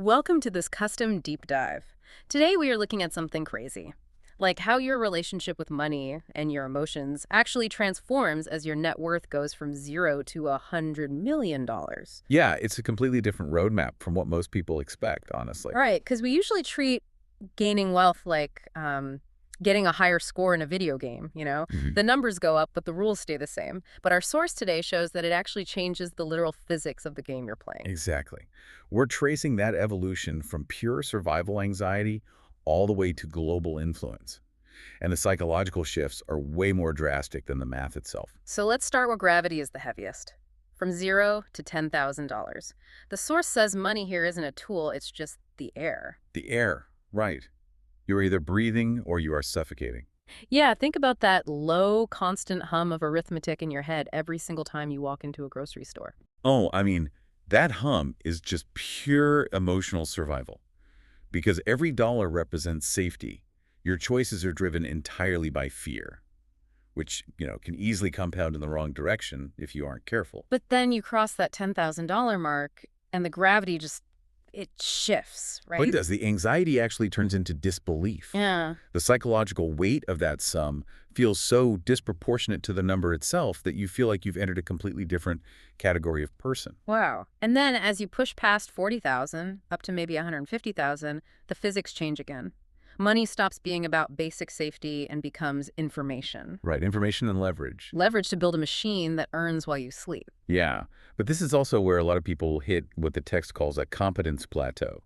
Welcome to this custom deep dive. Today we are looking at something crazy, like how your relationship with money and your emotions actually transforms as your net worth goes from zero to $100 million. Yeah, it's a completely different roadmap from what most people expect, honestly. Right, because we usually treat gaining wealth like getting a higher score in a video game. Mhm. The numbers go up, but the rules stay the same. But our source today shows that it actually changes the literal physics of the game you're playing. Exactly. We're tracing that evolution from pure survival anxiety all the way to global influence. And the psychological shifts are way more drastic than the math itself. So let's start where gravity is the heaviest. From zero to $10,000. The source says money here isn't a tool, it's just the air. The air, right. You're either breathing or you are suffocating. Yeah, think about that low, constant hum of arithmetic in your head every single time you walk into a grocery store. Oh, I mean, that hum is just pure emotional survival. Because every dollar represents safety, your choices are driven entirely by fear, which, can easily compound in the wrong direction if you aren't careful. But then you cross that $10,000 mark, and the gravity it shifts, But it right? does. The anxiety actually turns into disbelief. Yeah. The psychological weight of that sum feels so disproportionate to the number itself that you feel like you've entered a completely different category of person. Wow. And then as you push past 40,000 up to maybe 150,000, the physics change again. Money stops being about basic safety and becomes information. Right, information and leverage. Leverage to build a machine that earns while you sleep. Yeah, but this is also where a lot of people hit what the text calls a competence plateau.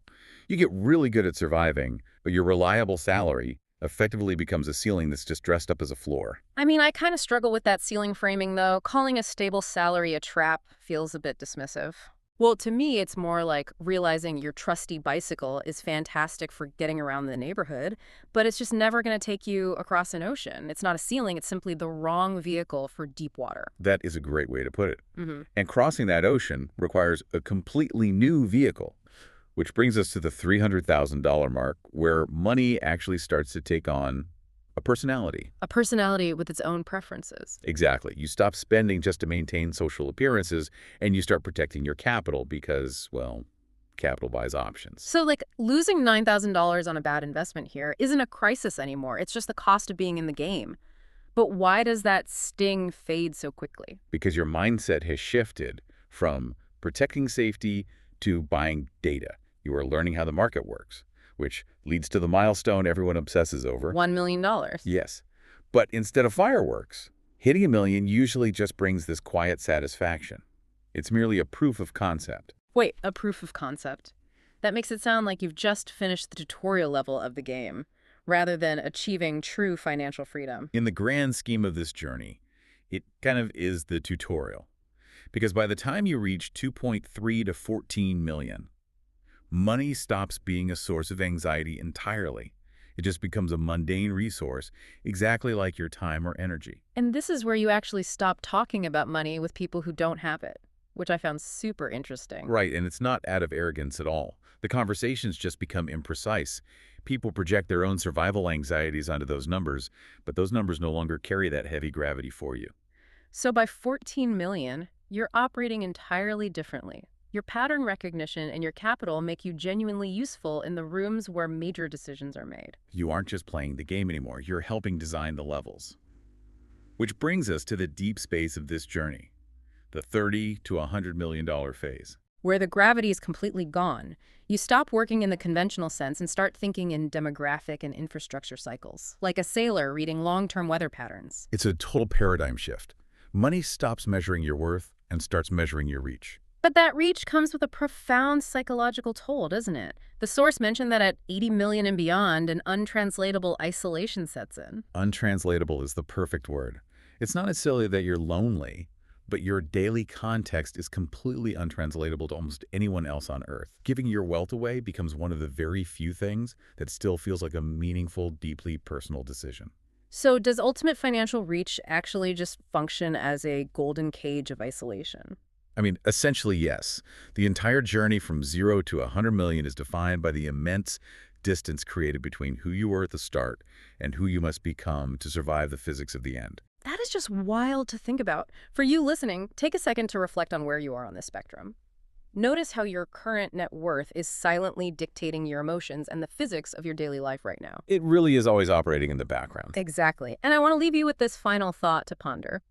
You get really good at surviving, but your reliable salary effectively becomes a ceiling that's just dressed up as a floor. I mean, I kind of struggle with that ceiling framing, though. Calling a stable salary a trap feels a bit dismissive. Well, to me, it's more like realizing your trusty bicycle is fantastic for getting around the neighborhood, but it's just never going to take you across an ocean. It's not a ceiling, it's simply the wrong vehicle for deep water. That is a great way to put it. Hmm. And crossing that ocean requires a completely new vehicle, which brings us to the $300,000 mark, where money actually starts to take on a personality. A personality with its own preferences. Exactly. You stop spending just to maintain social appearances, and you start protecting your capital because, well, capital buys options. So, like, losing $9,000 on a bad investment here isn't a crisis anymore. It's just the cost of being in the game. But why does that sting fade so quickly? Because your mindset has shifted from protecting safety to buying data. You are learning how the market works, which leads to the milestone everyone obsesses over. $1 million. Yes. But instead of fireworks, hitting a million usually just brings this quiet satisfaction. It's merely a proof of concept. Wait, a proof of concept. That makes it sound like you've just finished the tutorial level of the game, rather than achieving true financial freedom. In the grand scheme of this journey, it kind of is the tutorial. Because by the time you reach 2.3 to 14 million, money stops being a source of anxiety entirely. It just becomes a mundane resource, exactly like your time or energy. And this is where you actually stop talking about money with people who don't have it, which I found super interesting. Right, and it's not out of arrogance at all. The conversations just become imprecise. People project their own survival anxieties onto those numbers, but those numbers no longer carry that heavy gravity for you. So by 14 million, you're operating entirely differently. Your pattern recognition and your capital make you genuinely useful in the rooms where major decisions are made. You aren't just playing the game anymore, you're helping design the levels. Which brings us to the deep space of this journey, the $30 to $100 million phase. Where the gravity is completely gone, you stop working in the conventional sense and start thinking in demographic and infrastructure cycles, like a sailor reading long-term weather patterns. It's a total paradigm shift. Money stops measuring your worth and starts measuring your reach. But that reach comes with a profound psychological toll, doesn't it? The source mentioned that at 80 million and beyond, an untranslatable isolation sets in. Untranslatable is the perfect word. It's not necessarily that you're lonely, but your daily context is completely untranslatable to almost anyone else on Earth. Giving your wealth away becomes one of the very few things that still feels like a meaningful, deeply personal decision. So does ultimate financial reach actually just function as a golden cage of isolation? I mean, essentially, yes. The entire journey from 0 to 100 million is defined by the immense distance created between who you were at the start and who you must become to survive the physics of the end. That is just wild to think about. For you listening, take a second to reflect on where you are on this spectrum. Notice how your current net worth is silently dictating your emotions and the physics of your daily life right now. It really is always operating in the background. Exactly. And I want to leave you with this final thought to ponder.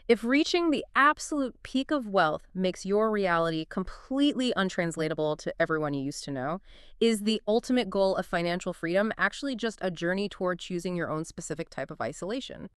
If reaching the absolute peak of wealth makes your reality completely untranslatable to everyone you used to know, is the ultimate goal of financial freedom actually just a journey toward choosing your own specific type of isolation?